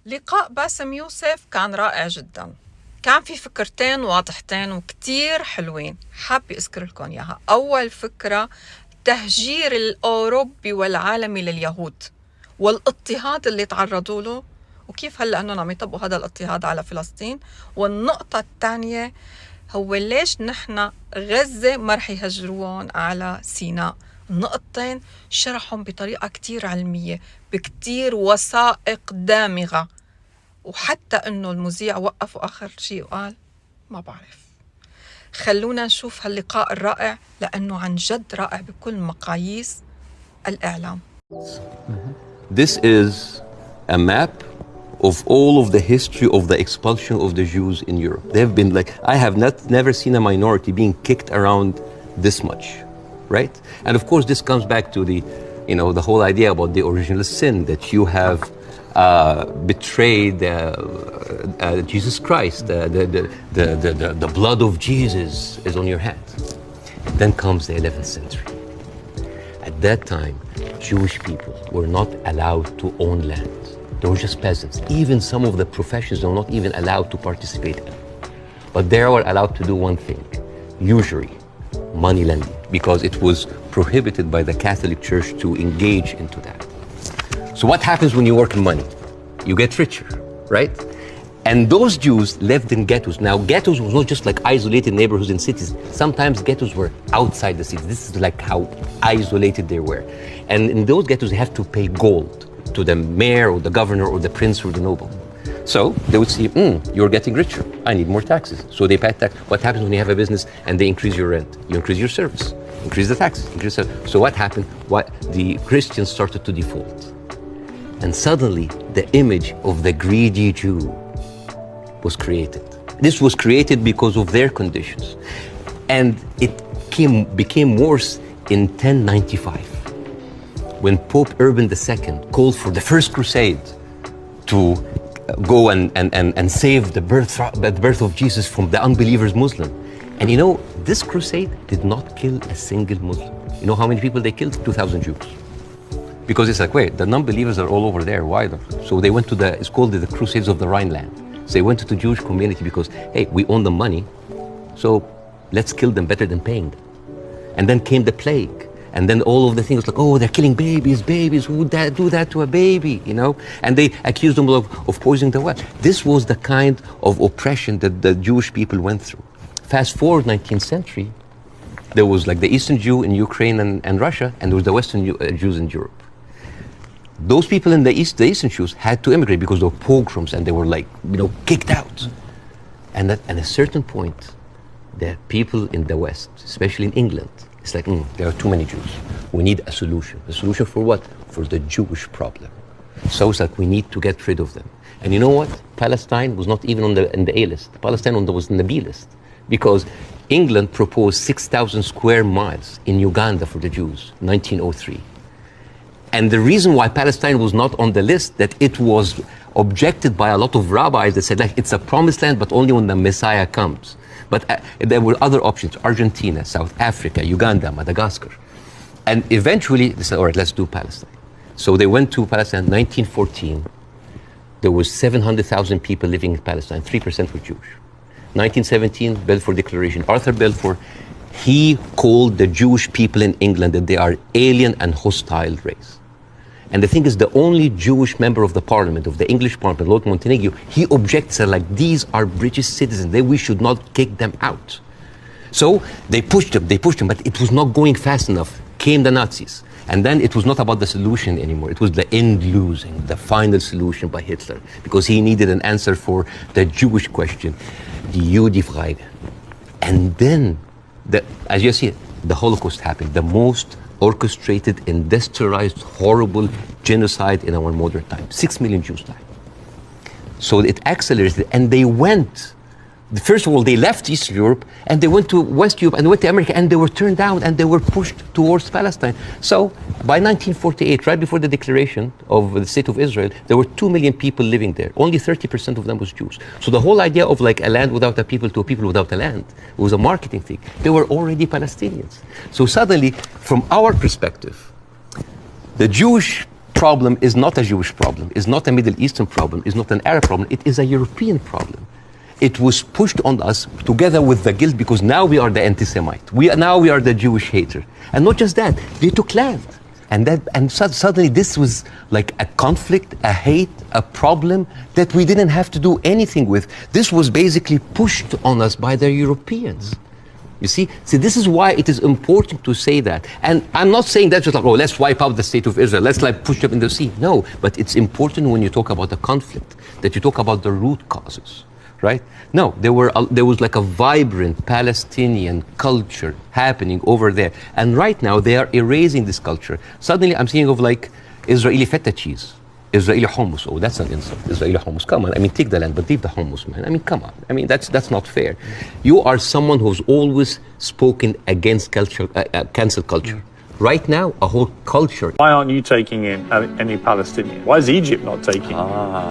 لقاء باسم يوسف كان رائع جدا. كان في فكرتين واضحتين وكتير حلوين، حابة أذكر لكم إياها. أول فكرة تهجير الأوروبي والعالمي لليهود والاضطهاد اللي تعرضوا له، وكيف هلأ أنهم عم يطبقوا هذا الاضطهاد على فلسطين. والنقطة الثانية هو ليش نحن غزة ما رح يهجروهم على سيناء. النقطتين شرحهم بطريقة كتير علمية بكتير وثائق دامغة، وحتى أنه المذيع وقف آخر شيء وقال ما بعرف. خلونا نشوف هاللقاء الرائع لأنه عن جد رائع بكل مقاييس الإعلام. This is a map of all of the history of the expulsion of the Jews in Europe. They've been like, I have never seen a minority being kicked around this much, right? And of course, this comes back to the whole idea about the original sin, that you have betrayed Jesus Christ. The blood of Jesus is on your hand. Then comes the 11th century. At that time, Jewish people were not allowed to own land. They were just peasants. Even some of the professions they were not even allowed to participate in. But they were allowed to do one thing, usury, money lending, because it was prohibited by the Catholic Church to engage into that. So what happens when you work in money? You get richer, right? And those Jews lived in ghettos. Now, ghettos was not just like isolated neighborhoods in cities. Sometimes ghettos were outside the cities. This is like how isolated they were. And in those ghettos, they have to pay gold to the mayor or the governor or the prince or the noble. So they would see, you're getting richer. I need more taxes. So they pay tax. What happens when you have a business and they increase your rent? You increase your service, increase the taxes. So what happened? The Christians started to default. And suddenly, the image of the greedy Jew was created. This was created because of their conditions. And it became worse in 1095, when Pope Urban II called for the first crusade to go and save the birth of Jesus from the unbelievers Muslim. And this crusade did not kill a single Muslim. You know how many people they killed? 2,000 Jews. Because it's like, wait, the non-believers are all over there. Why? So they went to it's called the Crusades of the Rhineland. So they went to the Jewish community because, hey, we own the money, so let's kill them better than paying them. And then came the plague. And then all of the things like, oh, they're killing babies, who would do that to a baby, And they accused them of poisoning the well. This was the kind of oppression that the Jewish people went through. Fast forward 19th century, there was like the Eastern Jew in Ukraine and Russia, and there was the Western Jews in Europe. Those people in the Eastern Jews had to immigrate because there were pogroms and they were kicked out. And at a certain point, the people in the West, especially in England, it's like, there are too many Jews. We need a solution. A solution for what? For the Jewish problem. So it's like we need to get rid of them. And you know what? Palestine was not even in the A list. Palestine was in the B list. Because England proposed 6,000 square miles in Uganda for the Jews, 1903. And the reason why Palestine was not on the list, that it was objected by a lot of rabbis that said, like, it's a promised land, but only when the Messiah comes. But there were other options, Argentina, South Africa, Uganda, Madagascar. And eventually they said, all right, let's do Palestine. So they went to Palestine in 1914. There was 700,000 people living in Palestine, 3% were Jewish. 1917, Balfour Declaration. Arthur Balfour, he called the Jewish people in England that they are alien and hostile race. And the thing is, the only Jewish member of the parliament, of the English parliament, Lord Montagu, he objects, like, these are British citizens, we should not kick them out. So they pushed them, but it was not going fast enough. Came the Nazis. And then it was not about the solution anymore. It was the end losing, the final solution by Hitler, because he needed an answer for the Jewish question, the Judifrage. And then, as you see, the Holocaust happened, the most orchestrated, industrialized, horrible genocide in our modern time. 6 million Jews died. So it accelerated, and they went. First of all, they left Eastern Europe, and they went to West Europe, and they went to America, and they were turned down, and they were pushed towards Palestine. So by 1948, right before the declaration of the State of Israel, there were 2 million people living there. Only 30% of them was Jews. So the whole idea of like a land without a people to a people without a land was a marketing thing. They were already Palestinians. So suddenly, from our perspective, the Jewish problem is not a Jewish problem, is not a Middle Eastern problem, is not an Arab problem, it is a European problem. It was pushed on us together with the guilt because now we are the anti-Semite. Now we are the Jewish hater. And not just that, they took land. And suddenly this was like a conflict, a hate, a problem that we didn't have to do anything with. This was basically pushed on us by the Europeans. You see, this is why it is important to say that. And I'm not saying that just like, oh, let's wipe out the state of Israel, let's like push them in the sea. No, but it's important when you talk about a conflict, that you talk about the root causes. Right? No, there was like a vibrant Palestinian culture happening over there. And right now they are erasing this culture. Suddenly I'm thinking of like Israeli feta cheese, Israeli hummus. Oh, that's an insult. Israeli hummus. Come on. I mean, take the land, but leave the hummus, man. I mean, come on. I mean, that's not fair. You are someone who's always spoken against culture, cancel culture. Right now, a whole culture. Why aren't you taking in any Palestinians? Why is Egypt not taking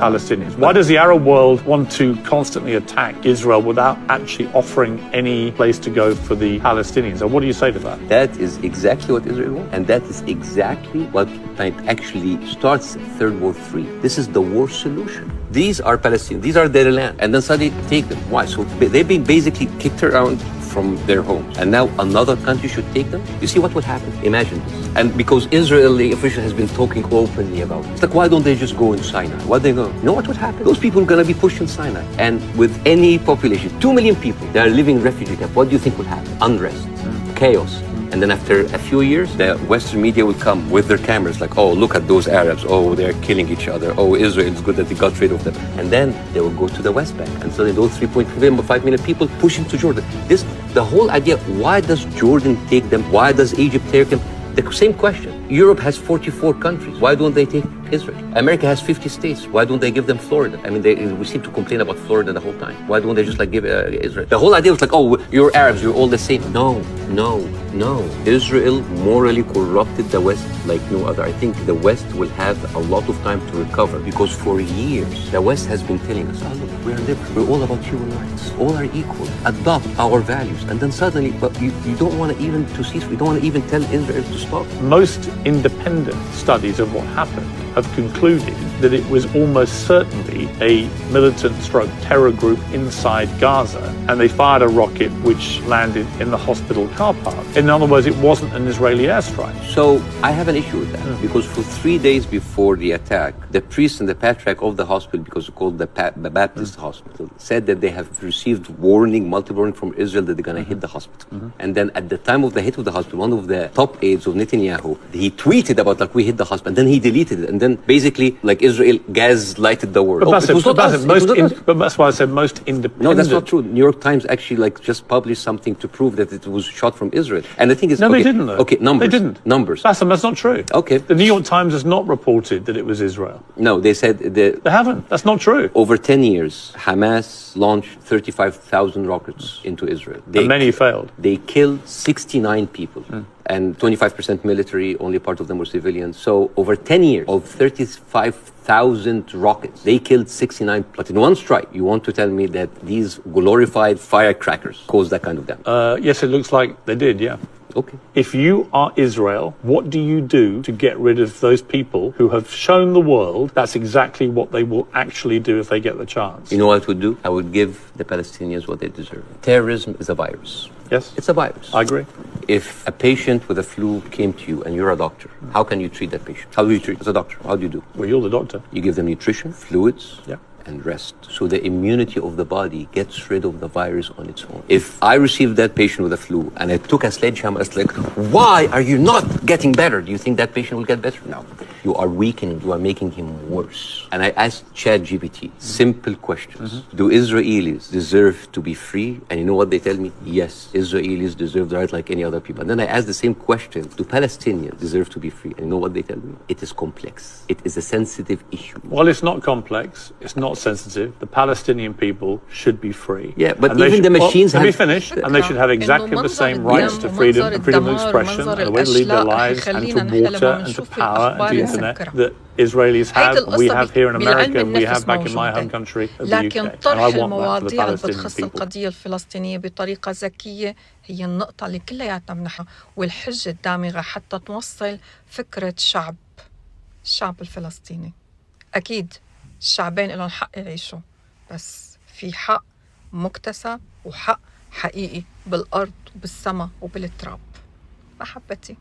Palestinians? Why does the Arab world want to constantly attack Israel without actually offering any place to go for the Palestinians? And what do you say to that? That is exactly what Israel wants. And that is exactly what actually starts Third World 3. This is the war solution. These are Palestinians. These are their land. And then suddenly take them. Why? So they've been basically kicked around from their homes. And now another country should take them? You see what will happen? Imagine this. And because Israeli official has been talking openly about it. It's like, why don't they just go in Sinai? Why they go? You know what would happen? Those people are going to be pushed in Sinai. And with any population, 2 million people, they are living in refugee camp. What do you think will happen? Unrest, chaos. And then after a few years, the Western media will come with their cameras like, oh, look at those Arabs. Oh, they're killing each other. Oh, Israel is good that they got rid of them. And then they will go to the West Bank. And suddenly those 3.5 million people push into Jordan. The whole idea, why does Jordan take them? Why does Egypt take them? The same question. Europe has 44 countries. Why don't they take Israel? America has 50 states. Why don't they give them Florida? I mean, we seem to complain about Florida the whole time. Why don't they just like give Israel? The whole idea was like, oh, you're Arabs, you're all the same. No. Israel morally corrupted the West like no other. I think the West will have a lot of time to recover because for years, the West has been telling us, oh, look, we're liberal. We're all about human rights. All are equal. Adopt our values. And then suddenly, but you don't want to even to cease. We don't want to even tell Israel to stop. Most independent studies of what happened have concluded that it was almost certainly a militant stroke terror group inside Gaza, and they fired a rocket which landed in the hospital car park. In other words, it wasn't an Israeli airstrike. So I have an issue with that because for 3 days before the attack, the priest and the patriarch of the hospital, because it's called the Baptist hospital, said that they have received multiple warning from Israel that they're going to hit the hospital. And then at the time of the hit of the hospital, one of the top aides of Netanyahu, he tweeted about like we hit the hospital, and then he deleted it, and then basically like Israel gaslighted the world. But that's why I said most independent. No, that's not true. New York Times actually like just published something to prove that it was shot from Israel. And the thing is, no, they didn't. Though. Okay, numbers. They didn't. Numbers. That's not true. Okay. The New York Times has not reported that it was Israel. No, they said they haven't. That's not true. Over 10 years, Hamas launched 35,000 rockets into Israel. And many failed. They killed 69 people. And 25% military, only part of them were civilians. So over 10 years of 35,000 rockets, they killed 69. But in one strike, you want to tell me that these glorified firecrackers caused that kind of damage? Yes, it looks like they did, yeah. Okay. If you are Israel, what do you do to get rid of those people who have shown the world that's exactly what they will actually do if they get the chance? You know what I would do? I would give the Palestinians what they deserve. Terrorism is a virus. Yes. It's a virus. I agree. If a patient with a flu came to you and you're a doctor, how can you treat that patient? How do you treat as a doctor? How do you do? Well, you're the doctor. You give them nutrition, fluids, and rest. So the immunity of the body gets rid of the virus on its own. If I received that patient with a flu and I took a sledgehammer, it's like, why are you not getting better? Do you think that patient will get better? No. You are weakening, you are making him worse. And I asked ChatGPT simple questions. Do Israelis deserve to be free? And you know what they tell me? Yes, Israelis deserve the right like any other people. And then I asked the same question, do Palestinians deserve to be free? And you know what they tell me? It is complex. It is a sensitive issue. Well, it's not complex. It's not sensitive. The Palestinian people should be free. Yeah, but even the machines have... Let me finish. And they should have exactly the same rights to freedom of expression and the way to lead their lives and to water and to power and to internet that Israelis have, we have here in America, we have back in my home country of the UK. لكن طرح المواضيع اللي بتخص القضية الفلسطينية بطريقة ذكية هي النقطة اللي كلياتنا بنحن والحجة الدامغة حتى توصل فكرة الشعب الفلسطيني. أكيد الشعبين لهم حق يعيشوا، بس في حق مكتسب وحق حقيقي بالأرض وبالسماء وبالتراب. محبتي.